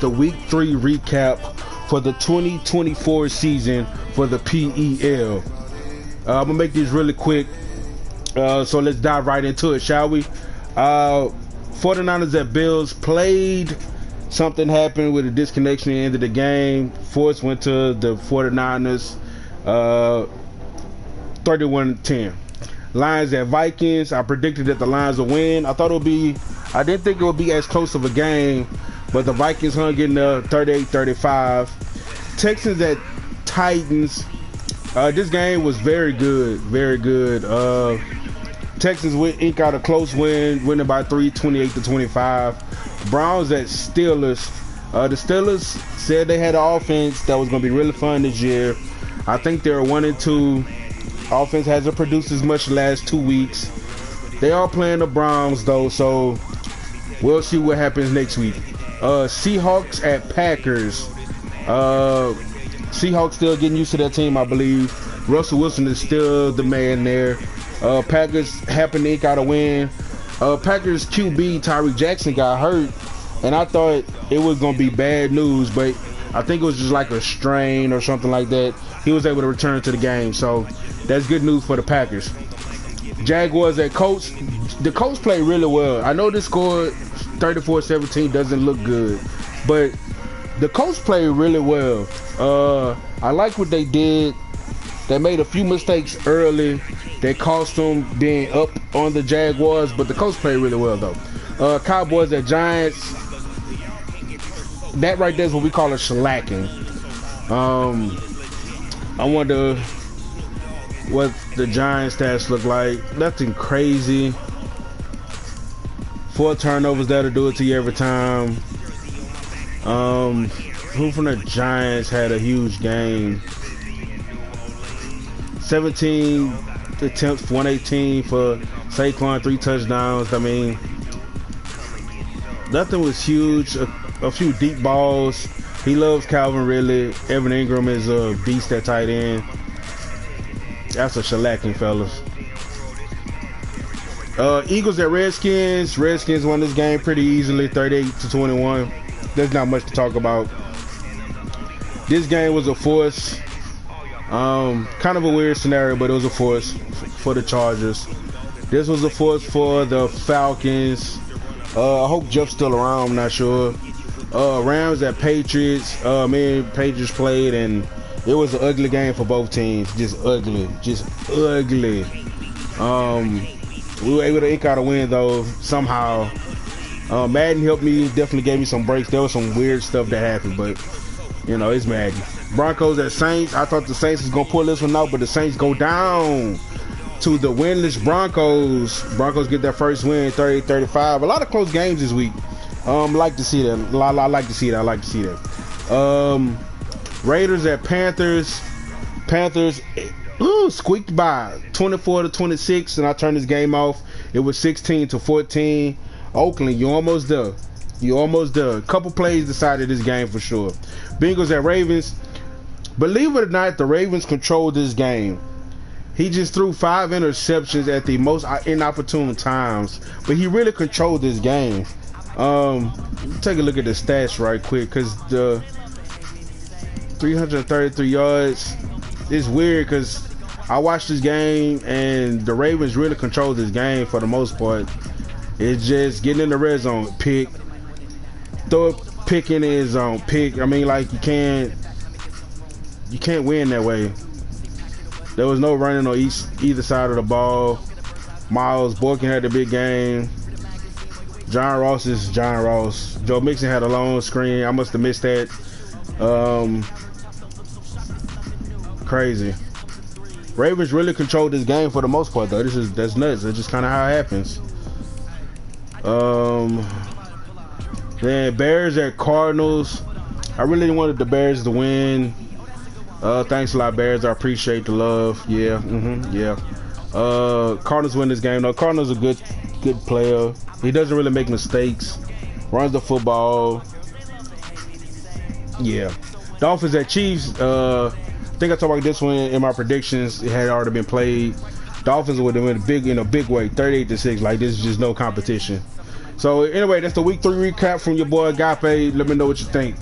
the Week 3 recap for the 2024 season for the PEL. I'm gonna make these really quick, so let's dive right into it, shall we? 49ers at Bills played. Something happened with a disconnection at the end of the game. Force went to the 49ers, 31-10. Lions at Vikings. I predicted that the Lions would win. I didn't think it would be as close of a game, but the Vikings hung in there 38-35. Texans at Titans. This game was very good, very good. Texans ink out a close win, winning by 3, 28-25. Browns at Steelers. The Steelers said they had an offense that was going to be really fun this year. I think they're 1-2. Offense hasn't produced as much the last 2 weeks. They are playing the Browns though, so we'll see what happens next week. Seahawks at Packers. Seahawks still getting used to that team, I believe. Russell Wilson is still the man there. Packers happen to ink out a win. Packers QB Tyreek Jackson got hurt, and I thought it was going to be bad news, but I think it was just like a strain or something like that. He was able to return to the game, so that's good news for the Packers. Jaguars at Colts. The Colts played really well. I know this score 34-17 doesn't look good, but the Colts played really well. I like what they did. They made a few mistakes early. They cost them being up on the Jaguars, but the Colts played really well though. Cowboys at Giants. That right there is what we call a shellacking. I wonder what the Giants stats look like. Nothing crazy. 4 turnovers, that'll do it to you every time. Who from the Giants had a huge game? 17 attempts, 118 for Saquon, 3 touchdowns. I mean, nothing was huge. A few deep balls. He loves Calvin Ridley. Evan Ingram is a beast at tight end. That's a shellacking, fellas. Eagles at Redskins. Redskins won this game pretty easily, 38-21. There's not much to talk about. This game was a force. Kind of a weird scenario, but it was a force for the Chargers. This was a force for the Falcons. I hope Jeff's still around. I'm not sure. Rams at Patriots. Patriots played, and it was an ugly game for both teams. Just ugly. We were able to ink out a win though somehow. Madden helped me, definitely gave me some breaks. There was some weird stuff that happened, but you know, it's Madden. Broncos at Saints. I thought the Saints was gonna pull this one out, but the Saints go down to the winless Broncos. Broncos get their first win, 38-35. A lot of close games this week. Like to see that. I like to see that. Raiders at Panthers. Panthers squeaked by 24-26, and I turned this game off. It was 16-14. Oakland, you almost there. A couple plays decided this game for sure. Bengals at Ravens. Believe it or not, the Ravens controlled this game. He just threw 5 interceptions at the most inopportune times, but he really controlled this game. Take a look at the stats right quick, because the 333 yards is weird, because I watched this game and the Ravens really controlled this game for the most part. It's just getting in the red zone, pick, throw a pick in the end zone, pick. I mean, like, you can't win that way. There was no running on either side of the ball. Miles Boykin had a big game. John Ross is John Ross. Joe Mixon had a long screen. I must have missed that. Crazy. Ravens really controlled this game for the most part, though. That's nuts. That's just kind of how it happens. Then Bears at Cardinals. I really wanted the Bears to win. Thanks a lot, Bears. I appreciate the love. Yeah, yeah. Cardinals win this game. No, Cardinals a good player. He doesn't really make mistakes. Runs the football. Yeah. Dolphins at Chiefs. I think I talked about this one in my predictions. It had already been played. Dolphins would have went in a big way, 38-6. Like, this is just no competition. So anyway, that's the week 3 recap from your boy Agape. Let me know what you think.